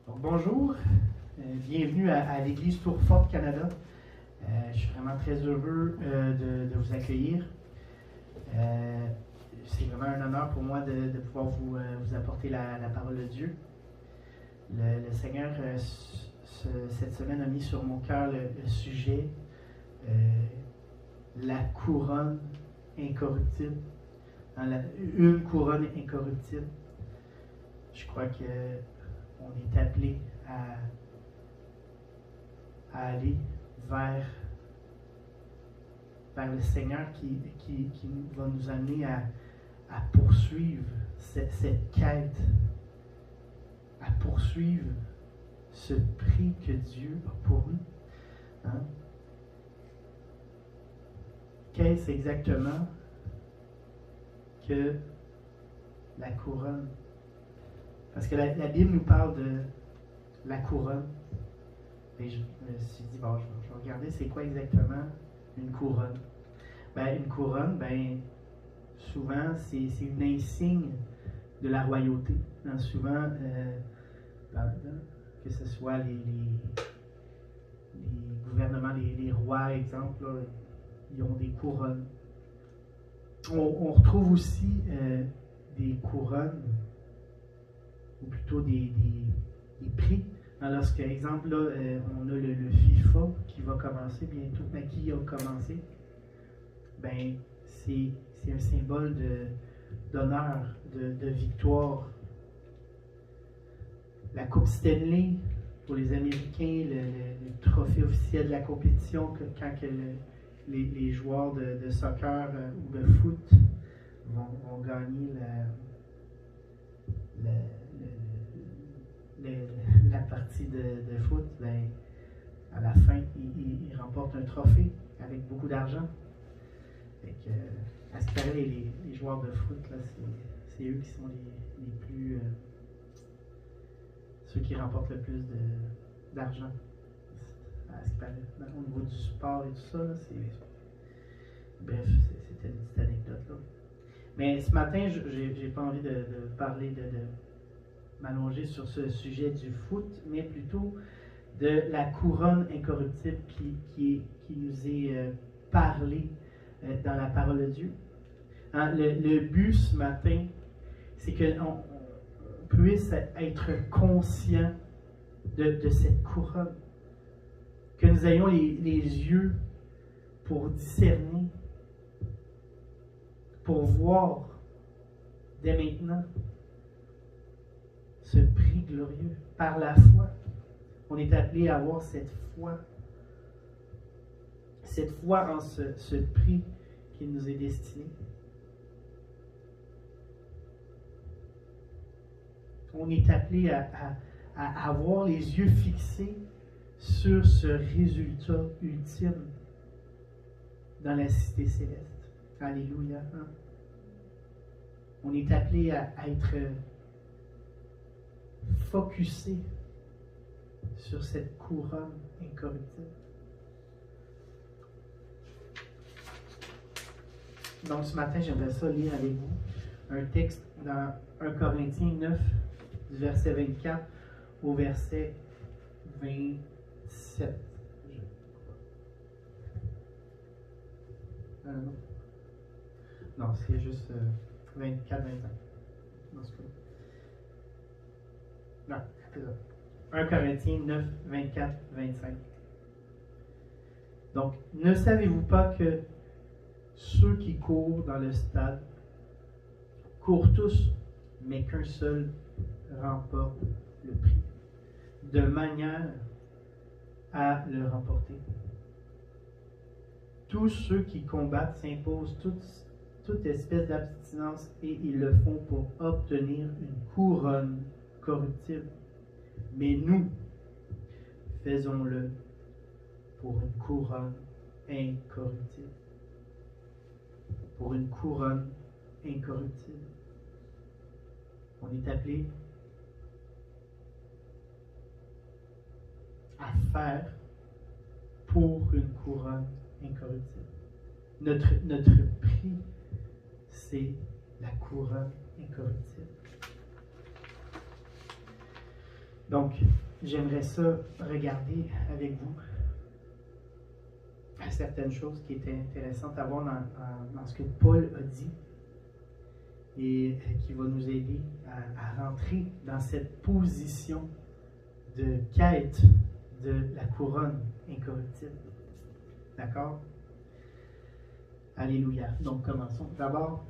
Donc, bonjour, bienvenue à l'Église Tourforte Canada. Je suis vraiment très heureux de vous accueillir. C'est vraiment un honneur pour moi de pouvoir vous apporter la parole de Dieu. Le Seigneur, cette semaine, a mis sur mon cœur le sujet la couronne incorruptible. Une couronne incorruptible. Je crois qu'on est appelé à aller vers le Seigneur qui va nous amener à poursuivre cette quête, à poursuivre ce prix que Dieu a pour nous. Hein? Qu'est-ce exactement que la couronne? Parce que la Bible nous parle de la couronne. Et je me suis dit, bon, je vais regarder c'est quoi exactement une couronne. Une couronne, souvent, c'est une insigne de la royauté. Souvent, que ce soit les gouvernements, les rois, exemple, là, ils ont des couronnes. On retrouve aussi des couronnes, ou plutôt des prix. Lorsque, exemple, là, on a le FIFA qui va commencer bientôt, qui a commencé, c'est un symbole d'honneur, de victoire. La Coupe Stanley, pour les Américains, le trophée officiel de la compétition, quand les joueurs de soccer ou de foot vont gagner la partie de foot, à la fin, ils remportent un trophée avec beaucoup d'argent. À ce qui paraît, les joueurs de foot, là, c'est eux qui sont les plus... ceux qui remportent le plus d'argent. À ce qui paraît, au niveau du sport et tout ça, là, bref, c'était une petite anecdote, là. Mais ce matin, j'ai pas envie de parler de m'allonger sur ce sujet du foot, mais plutôt de la couronne incorruptible qui nous est parlée dans la parole de Dieu. Le but ce matin, c'est qu'on puisse être conscient de cette couronne, que nous ayons les yeux pour discerner, pour voir dès maintenant ce prix glorieux. Par la foi, on est appelé à avoir cette foi en ce prix qui nous est destiné. On est appelé à avoir les yeux fixés sur ce résultat ultime dans la cité céleste. Alléluia. Hein? On est appelé à être focusé sur cette couronne incorruptible. Donc ce matin, j'aimerais ça lire avec vous un texte dans 1 Corinthiens 9, du verset 24 au verset 27. Non, c'est juste 24, 25. Dans ce cas. Non, c'est ça. 1 Corinthiens 9, 24, 25. Donc, ne savez-vous pas que ceux qui courent dans le stade courent tous, mais qu'un seul remporte le prix, de manière à le remporter. Tous ceux qui combattent s'imposent toute espèce d'abstinence et ils le font pour obtenir une couronne corruptible. Mais nous, faisons-le pour une couronne incorruptible. Pour une couronne incorruptible. On est appelé à faire pour une couronne incorruptible. Notre prix, c'est la couronne incorruptible. Donc, j'aimerais ça regarder avec vous certaines choses qui étaient intéressantes à voir dans ce que Paul a dit et qui va nous aider à rentrer dans cette position de quête de la couronne incorruptible. D'accord? Alléluia. Donc, commençons. D'abord,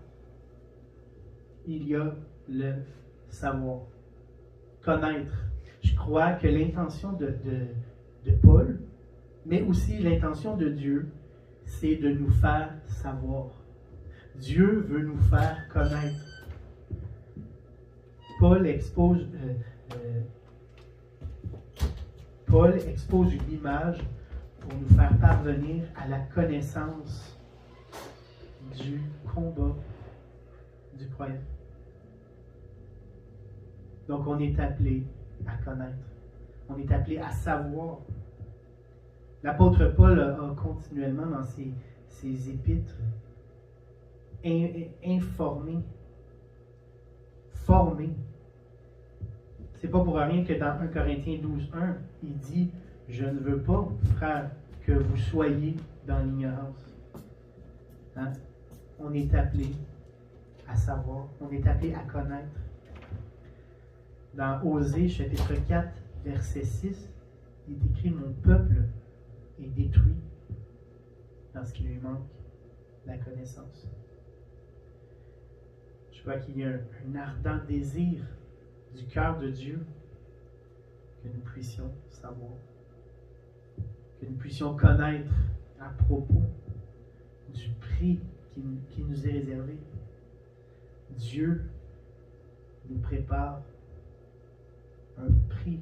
il y a le savoir, connaître. Je crois que l'intention de Paul, mais aussi l'intention de Dieu, c'est de nous faire savoir. Dieu veut nous faire connaître. Paul expose une image pour nous faire parvenir à la connaissance du combat du croyant. Donc, on est appelé à connaître. On est appelé à savoir. L'apôtre Paul a continuellement dans ses épîtres informé, formé. C'est pas pour rien que dans 1 Corinthiens 12:1, il dit « Je ne veux pas, frères, que vous soyez dans l'ignorance. » Hein? On est appelé à savoir, on est appelé à connaître. Dans Osée, chapitre 4, verset 6, il est écrit « Mon peuple est détruit parce qu'il lui manque la connaissance. » Je crois qu'il y a un ardent désir du cœur de Dieu que nous puissions savoir, que nous puissions connaître à propos du prix qui nous est réservé. Dieu nous prépare un prix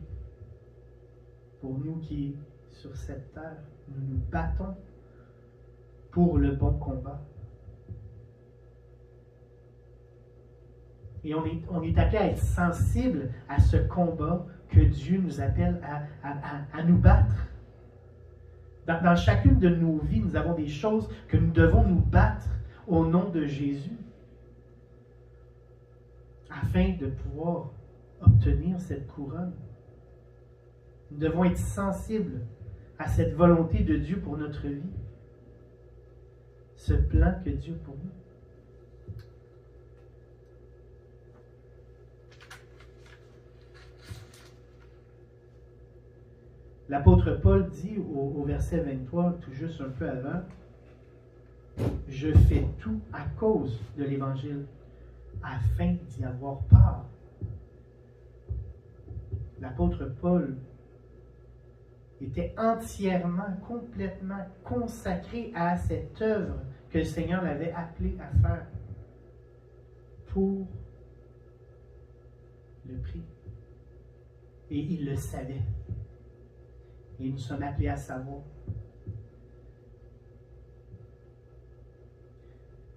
pour nous qui, sur cette terre, nous nous battons pour le bon combat. Et on est appelé à être sensible à ce combat que Dieu nous appelle à nous battre. Dans chacune de nos vies, nous avons des choses que nous devons nous battre au nom de Jésus afin de pouvoir obtenir cette couronne. Nous devons être sensibles à cette volonté de Dieu pour notre vie, ce plan que Dieu a pour nous. L'apôtre Paul dit au verset 23, tout juste un peu avant, « Je fais tout à cause de l'Évangile, afin d'y avoir part. » L'apôtre Paul était entièrement, complètement consacré à cette œuvre que le Seigneur l'avait appelé à faire pour le prix. Et il le savait. Et nous sommes appelés à savoir.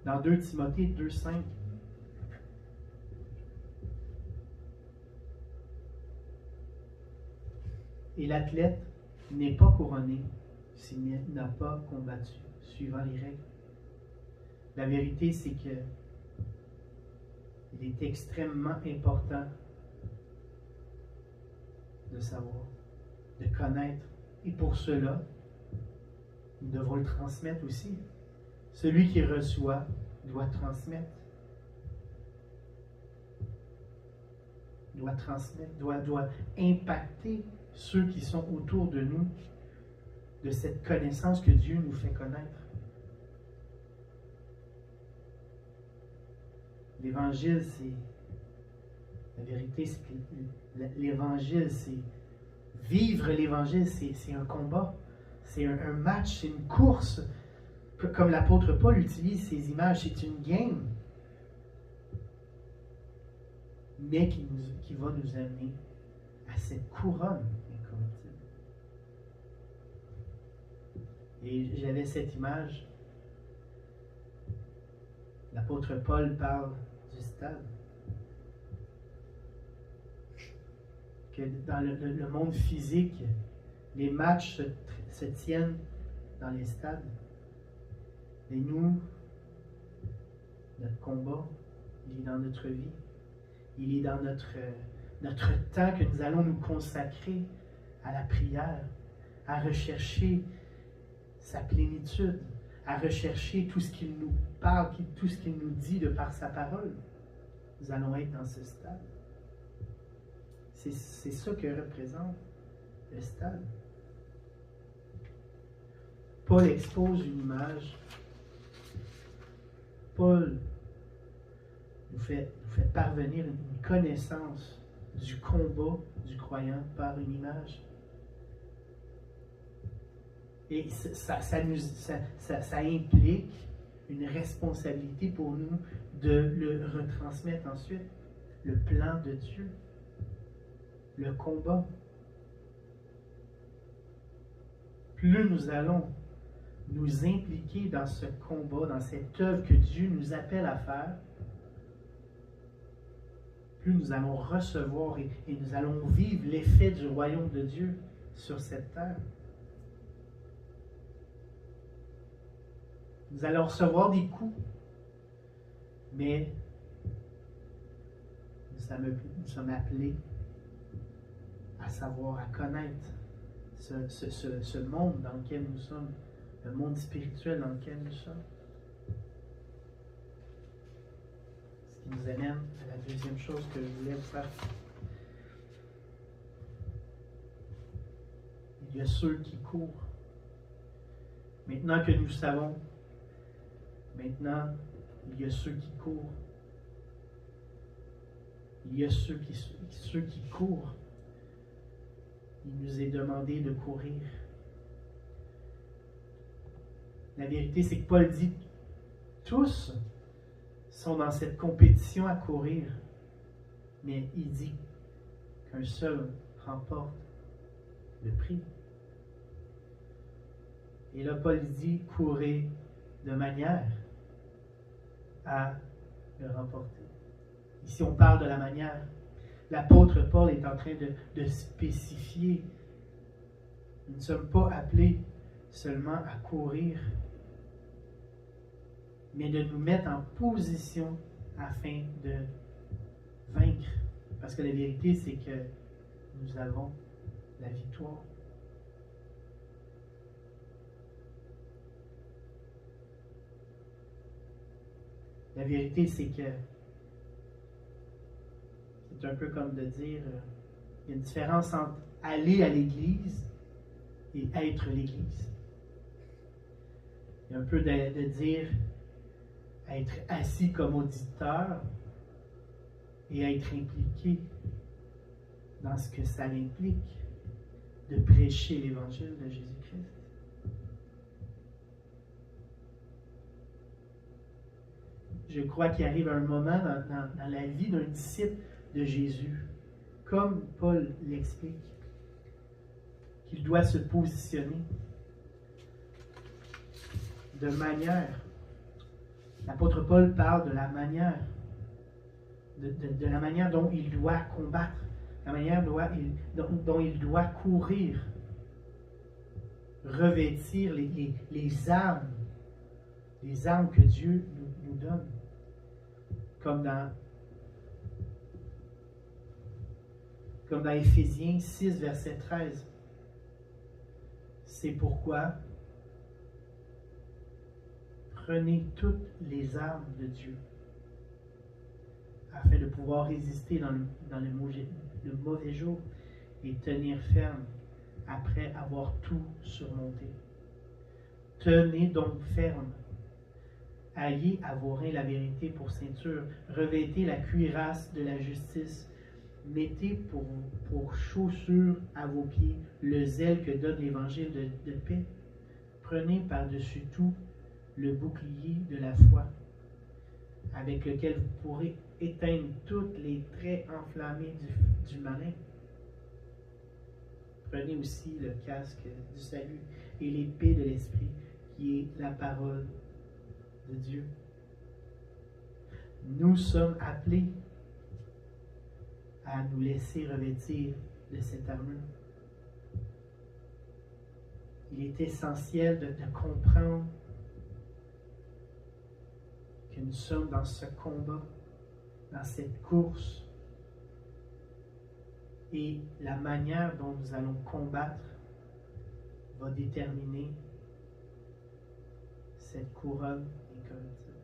Dans 2 Timothée 2,5, et l'athlète n'est pas couronné s'il n'a pas combattu, suivant les règles. La vérité, c'est que il est extrêmement important de savoir, de connaître. Et pour cela, nous devons le transmettre aussi. Celui qui reçoit doit transmettre. Doit transmettre, doit impacter ceux qui sont autour de nous de cette connaissance que Dieu nous fait connaître. L'Évangile, c'est... La vérité, c'est que l'Évangile, c'est... Vivre l'Évangile, c'est un combat, c'est un match, c'est une course. Comme l'apôtre Paul utilise ces images, c'est une game, mais qui va nous amener à cette couronne incorruptible. Et j'avais cette image. L'apôtre Paul parle du stade. Que dans le monde physique, les matchs se tiennent dans les stades. Et nous, notre combat, il est dans notre vie. Il est dans notre temps que nous allons nous consacrer à la prière, à rechercher sa plénitude, à rechercher tout ce qu'il nous parle, tout ce qu'il nous dit de par sa parole. Nous allons être dans ce stade. C'est ça que représente le stade. Paul expose une image. Paul nous fait parvenir une connaissance du combat du croyant par une image. Et ça implique une responsabilité pour nous de le retransmettre ensuite. Le plan de Dieu. Le combat. Plus nous allons nous impliquer dans ce combat, dans cette œuvre que Dieu nous appelle à faire, plus nous allons recevoir et nous allons vivre l'effet du royaume de Dieu sur cette terre. Nous allons recevoir des coups, mais nous sommes appelés à savoir, à connaître ce monde dans lequel nous sommes, le monde spirituel dans lequel nous sommes. Ce qui nous amène à la deuxième chose que je voulais vous faire. Il y a ceux qui courent. Maintenant que nous savons, maintenant, il y a ceux qui courent. Il y a ceux qui courent. Il nous est demandé de courir. La vérité, c'est que Paul dit, tous sont dans cette compétition à courir, mais il dit qu'un seul remporte le prix. Et là, Paul dit, courez de manière à le remporter. Ici, on parle de la manière. L'apôtre Paul est en train de spécifier. Nous ne sommes pas appelés seulement à courir, mais de nous mettre en position afin de vaincre. Parce que la vérité, c'est que nous avons la victoire. La vérité, c'est que c'est un peu comme de dire, il y a une différence entre aller à l'Église et être l'Église. Il y a un peu de dire être assis comme auditeur et être impliqué dans ce que ça implique de prêcher l'Évangile de Jésus-Christ. Je crois qu'il arrive un moment dans la vie d'un disciple de Jésus, comme Paul l'explique, qu'il doit se positionner de manière. L'apôtre Paul parle de la manière, de la manière dont il doit combattre, la manière dont il doit courir, revêtir les armes que Dieu nous donne. Comme dans Éphésiens 6, verset 13. C'est pourquoi prenez toutes les armes de Dieu afin de pouvoir résister dans le mauvais jour et tenir ferme après avoir tout surmonté. Tenez donc ferme. Ayez à vos reins la vérité pour ceinture. Revêtez la cuirasse de la justice. Mettez pour chaussure à vos pieds le zèle que donne l'évangile de paix. Prenez par-dessus tout le bouclier de la foi, avec lequel vous pourrez éteindre tous les traits enflammés du malin. Prenez aussi le casque du salut et l'épée de l'Esprit, qui est la parole de Dieu. Nous sommes appelés à nous laisser revêtir de cette armure. Il est essentiel de comprendre que nous sommes dans ce combat, dans cette course, Et la manière dont nous allons combattre va déterminer cette couronne incorruptible.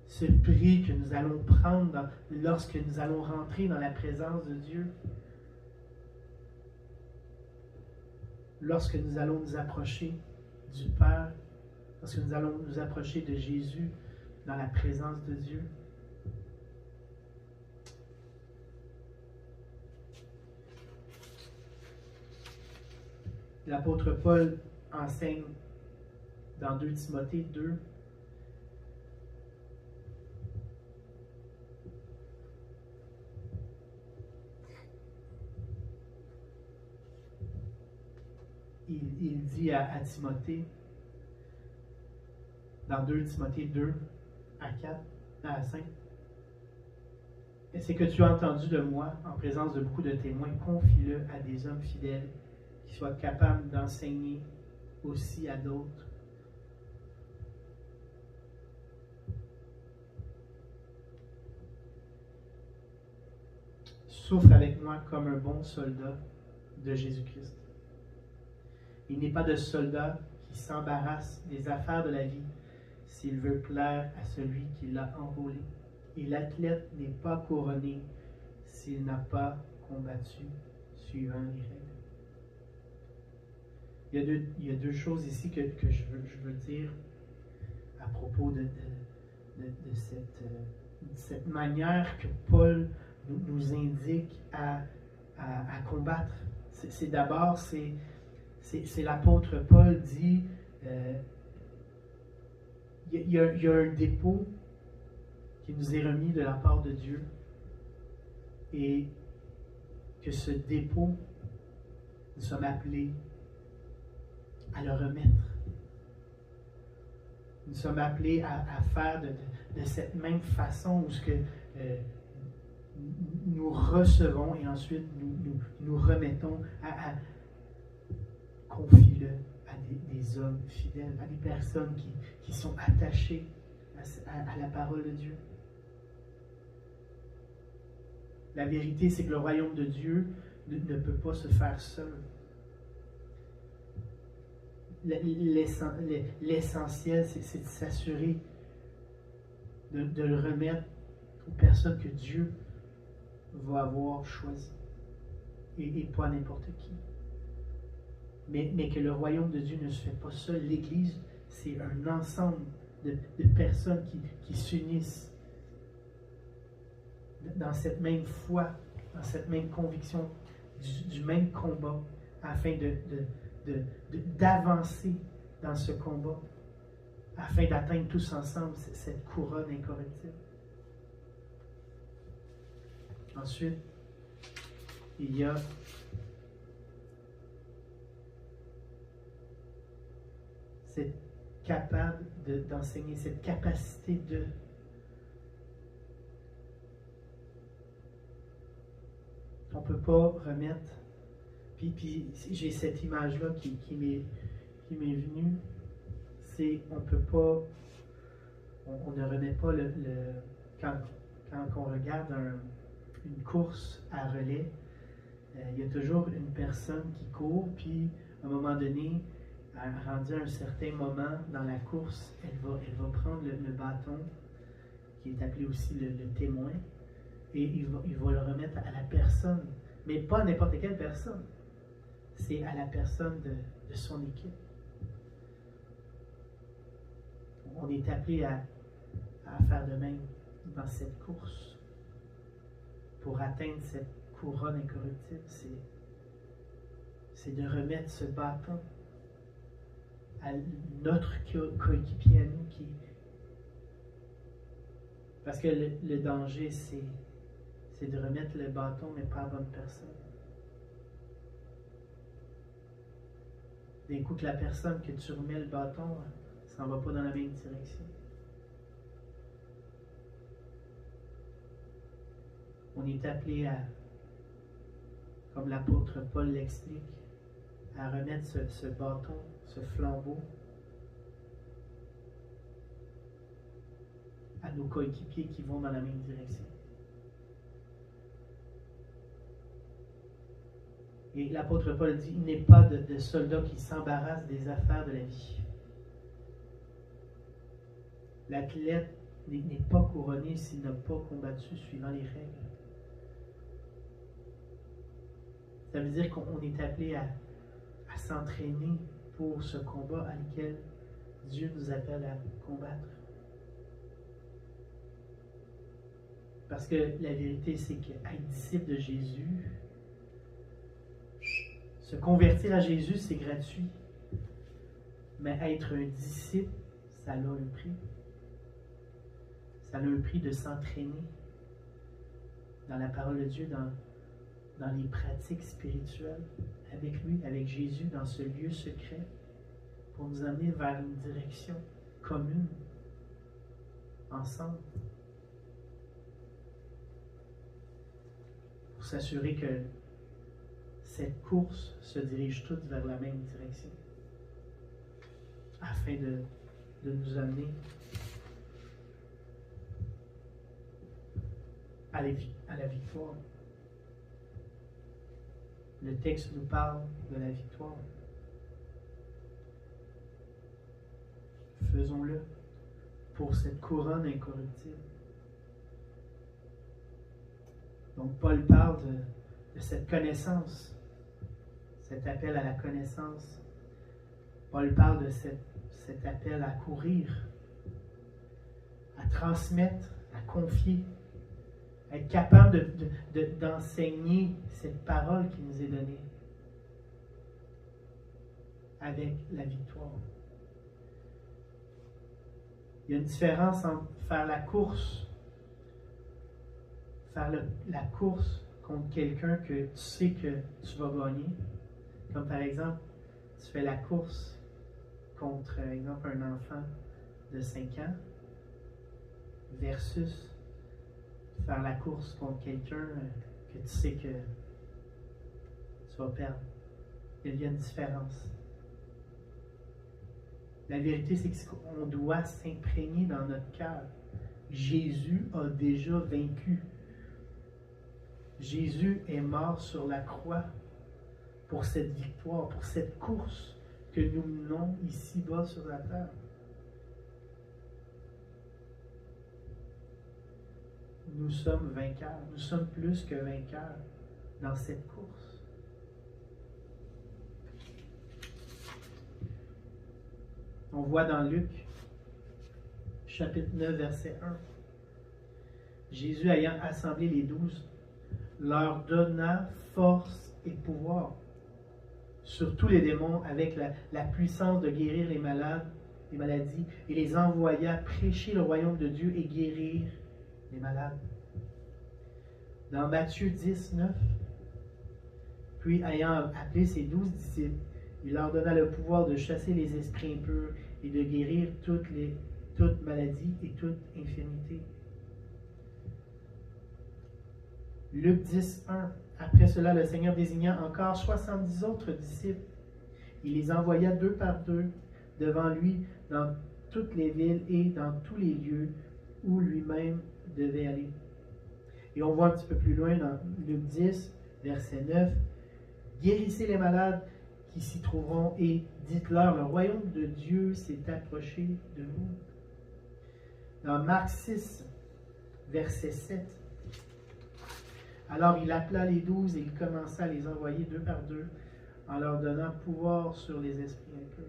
Ce prix que nous allons prendre lorsque nous allons rentrer dans la présence de Dieu, lorsque nous allons nous approcher du Père, lorsque nous allons nous approcher de Jésus dans la présence de Dieu. L'apôtre Paul enseigne dans 2 Timothée 2, il dit à Timothée, dans 2 Timothée 2, à 4, à 5, « C'est que tu as entendu de moi, en présence de beaucoup de témoins, confie-le à des hommes fidèles, qui soient capables d'enseigner aussi à d'autres. » Souffre avec moi comme un bon soldat de Jésus-Christ. Il n'est pas de soldat qui s'embarrasse des affaires de la vie s'il veut plaire à celui qui l'a enrôlé. Et l'athlète n'est pas couronné s'il n'a pas combattu suivant les règles. Il y a deux choses ici que je veux dire à propos de cette manière que Paul nous indique à combattre. C'est d'abord, c'est l'apôtre Paul dit, il y a un dépôt qui nous est remis de la part de Dieu et que ce dépôt, nous sommes appelés à le remettre. Nous sommes appelés à faire de cette même façon où ce que nous recevons et ensuite nous remettons à confie-le à des hommes fidèles, à des personnes qui sont attachées à la parole de Dieu. La vérité, c'est que le royaume de Dieu ne peut pas se faire seul. L'essentiel, c'est de s'assurer de le remettre aux personnes que Dieu va avoir choisies et pas n'importe qui. Mais que le royaume de Dieu ne se fait pas seul. L'Église, c'est un ensemble de personnes qui s'unissent dans cette même foi, dans cette même conviction, du même combat, afin d'avancer dans ce combat, afin d'atteindre tous ensemble cette couronne incorruptible. Ensuite, il y a cette capable d'enseigner, cette capacité de on ne peut pas remettre. Puis j'ai cette image-là qui m'est venue. C'est on peut pas. On ne remet pas quand on regarde une course à relais, il y a toujours une personne qui court, puis à un moment donné, rendu à un certain moment dans la course, elle va prendre le bâton, qui est appelé aussi le témoin, et il va le remettre à la personne, mais pas à n'importe quelle personne. C'est à la personne de son équipe. On est appelé à faire de même dans cette course. Pour atteindre cette couronne incorruptible, c'est de remettre ce bâton à notre coéquipier à nous parce que le danger, c'est de remettre le bâton, mais pas à la bonne personne. D'un coup que la personne que tu remets le bâton, s'en va pas dans la même direction. On est appelé à, comme l'apôtre Paul l'explique, à remettre ce bâton, ce flambeau, à nos coéquipiers qui vont dans la même direction. Et l'apôtre Paul dit, il n'est pas de soldat qui s'embarrasse des affaires de la vie. L'athlète n'est pas couronné s'il n'a pas combattu suivant les règles. Ça veut dire qu'on est appelé à s'entraîner pour ce combat à lequel Dieu nous appelle à combattre. Parce que la vérité, c'est qu'être disciple de Jésus, se convertir à Jésus, c'est gratuit. Mais être un disciple, ça a un prix. Ça a un prix de s'entraîner dans la parole de Dieu, dans les pratiques spirituelles, avec lui, avec Jésus, dans ce lieu secret, pour nous amener vers une direction commune, ensemble, pour s'assurer que cette course se dirige toute vers la même direction, afin de nous amener à la victoire. Le texte nous parle de la victoire. Faisons-le pour cette couronne incorruptible. Donc Paul parle de cette connaissance, cet appel à la connaissance. Paul parle de cet appel à courir, à transmettre, à confier, à être capable d'enseigner cette parole qui nous est donnée avec la victoire. Il y a une différence entre faire la course contre quelqu'un que tu sais que tu vas gagner. Comme par exemple, tu fais la course contre, exemple, un enfant de 5 ans versus faire la course contre quelqu'un que tu sais que tu vas perdre. Il y a une différence. La vérité, c'est qu'on doit s'imprégner dans notre cœur. Jésus a déjà vaincu. Jésus est mort sur la croix pour cette victoire, pour cette course que nous menons ici-bas sur la terre. Nous sommes vainqueurs. Nous sommes plus que vainqueurs dans cette course. On voit dans Luc, chapitre 9, verset 1, Jésus ayant assemblé les 12, leur donna force et pouvoir sur tous les démons avec la puissance de guérir les malades, les maladies, et les envoya prêcher le royaume de Dieu et guérir les malades. Dans Matthieu 10, 9, puis ayant appelé ses 12 disciples, il leur donna le pouvoir de chasser les esprits impurs et de guérir toute maladie et toute infirmité. Luc 10, 1. Après cela, le Seigneur désigna encore 70 autres disciples. Il les envoya 2 par 2 devant lui dans toutes les villes et dans tous les lieux où lui-même devait aller. Et on voit un petit peu plus loin dans Luc 10, verset 9. Guérissez les malades qui s'y trouveront et dites-leur, le royaume de Dieu s'est approché de vous. Dans Marc 6, verset 7. Alors il appela les 12 et il commença à les envoyer 2 par 2 en leur donnant pouvoir sur les esprits impurs.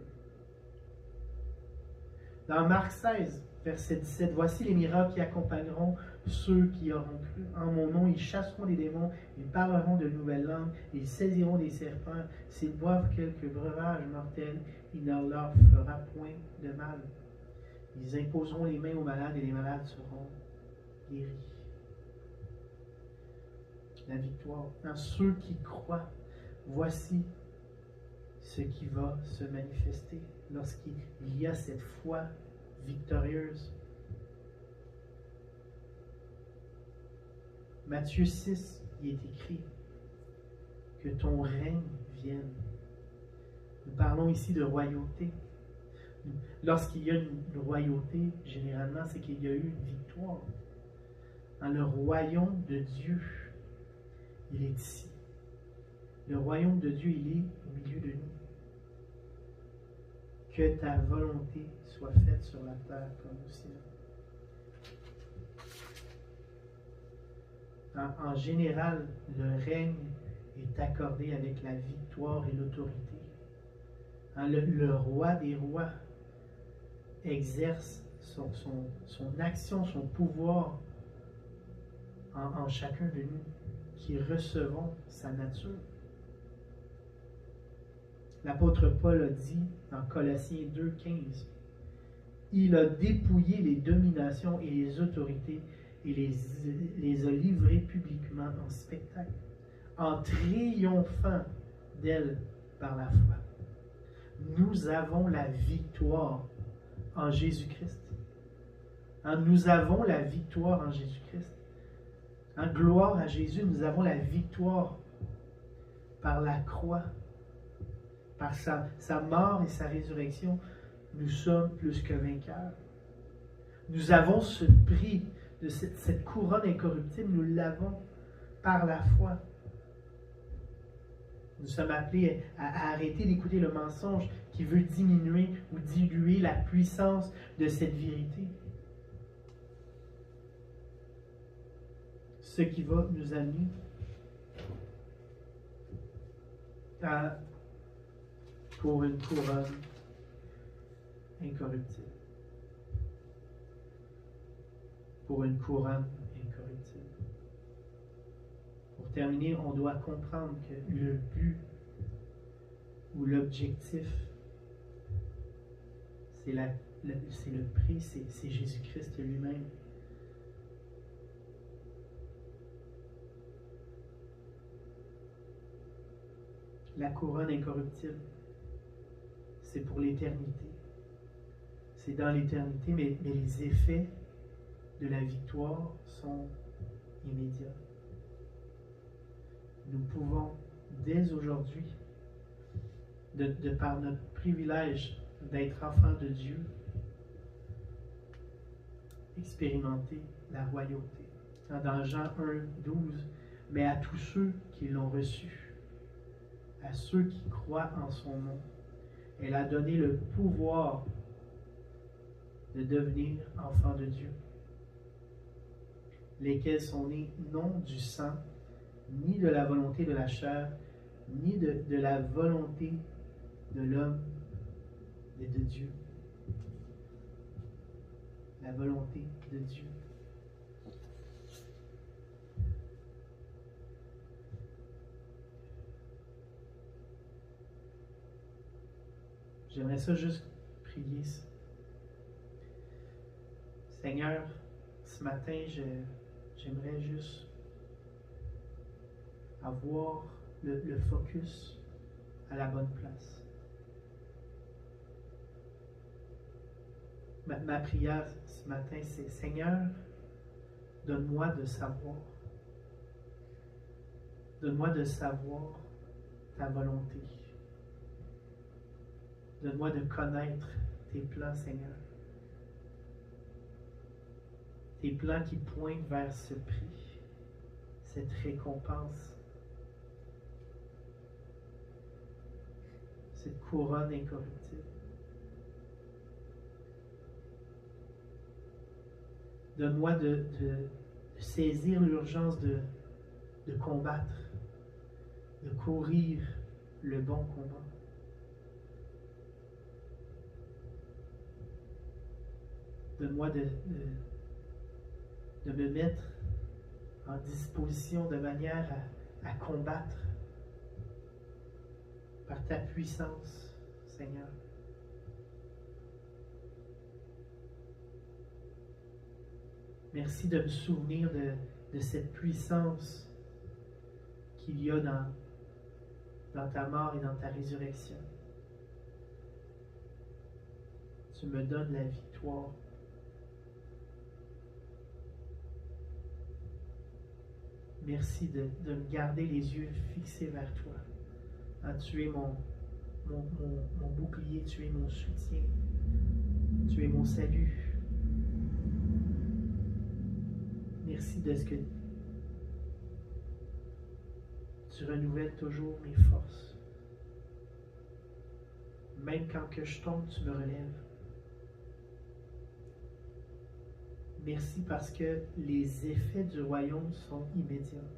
Dans Marc 16, verset 17, voici les miracles qui accompagneront ceux qui auront cru. En mon nom, ils chasseront les démons, ils parleront de nouvelles langues, ils saisiront des serpents. S'ils boivent quelques breuvages mortels, il ne leur fera point de mal. Ils imposeront les mains aux malades et les malades seront guéris. La victoire. Dans ceux qui croient, voici ce qui va se manifester lorsqu'il y a cette foi victorieuse. Matthieu 6, il est écrit que ton règne vienne. Nous parlons ici de royauté. Lorsqu'il y a une royauté, généralement, c'est qu'il y a eu une victoire. Dans le royaume de Dieu, il est ici. Le royaume de Dieu, il est au milieu de nous. Que ta volonté soit faite sur la terre comme au ciel. En général, le règne est accordé avec la victoire et l'autorité. Le roi des rois exerce son action, son pouvoir en chacun de nous qui recevons sa nature. L'apôtre Paul a dit dans Colossiens 2,15, il a dépouillé les dominations et les autorités et les a livrées publiquement en spectacle, en triomphant d'elles par la foi. Nous avons la victoire en Jésus-Christ. Nous avons la victoire en Jésus-Christ. Gloire à Jésus, nous avons la victoire par la croix. Par sa mort et sa résurrection, nous sommes plus que vainqueurs. Nous avons ce prix de cette couronne incorruptible, nous l'avons par la foi. Nous sommes appelés à arrêter d'écouter le mensonge qui veut diminuer ou diluer la puissance de cette vérité. Ce qui va nous amener pour une couronne incorruptible. Pour une couronne incorruptible. Pour terminer, on doit comprendre que le but ou l'objectif, c'est le prix, c'est Jésus-Christ lui-même. La couronne incorruptible, c'est pour l'éternité. C'est dans l'éternité, mais les effets de la victoire sont immédiats. Nous pouvons, dès aujourd'hui, de par notre privilège d'être enfants de Dieu, expérimenter la royauté. Dans Jean 1,12, mais à tous ceux qui l'ont reçu, à ceux qui croient en son nom, elle a donné le pouvoir de devenir enfants de Dieu, lesquels sont nés non du sang, ni de la volonté de la chair, ni de la volonté de l'homme, mais de Dieu. La volonté de Dieu. J'aimerais ça juste prier. Seigneur, ce matin, j'aimerais juste avoir le focus à la bonne place. Ma prière ce matin, c'est Seigneur, donne-moi de savoir. Donne-moi de savoir ta volonté. Donne-moi de connaître tes plans, Seigneur. Tes plans qui pointent vers ce prix, cette récompense, cette couronne incorruptible. Donne-moi de saisir l'urgence de combattre, de courir le bon combat. Donne-moi de me mettre en disposition de manière à combattre par ta puissance, Seigneur. Merci de me souvenir de cette puissance qu'il y a dans ta mort et dans ta résurrection. Tu me donnes la victoire. Merci de me garder les yeux fixés vers toi. Tu es mon bouclier, tu es mon soutien, tu es mon salut. Merci de ce que tu renouvelles toujours mes forces. Même quand que je tombe, tu me relèves. Merci parce que les effets du royaume sont immédiats.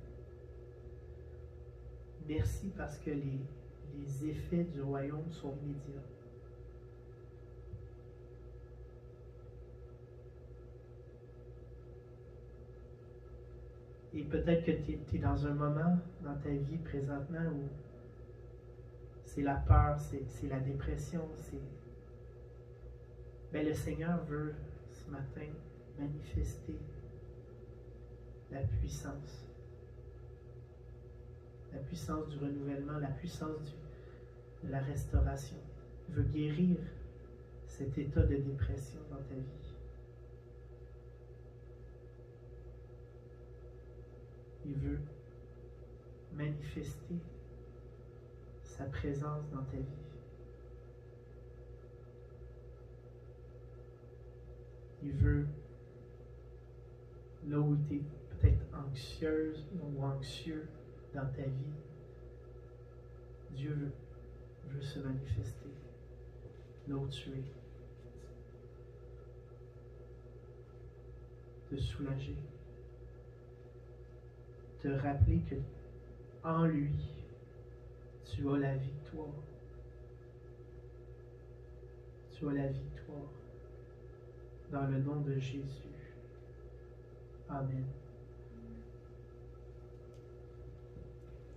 Merci parce que les effets du royaume sont immédiats. Et peut-être que tu es dans un moment dans ta vie présentement où c'est la peur, c'est la dépression, mais le Seigneur veut ce matin manifester la puissance du renouvellement, la puissance de la restauration. Il veut guérir cet état de dépression dans ta vie. Il veut manifester sa présence dans ta vie. Il veut, là où tu es peut-être anxieuse ou anxieux dans ta vie, Dieu veut se manifester là où tu es. Te soulager. Te rappeler que en lui, tu as la victoire. Tu as la victoire. Dans le nom de Jésus. Amen.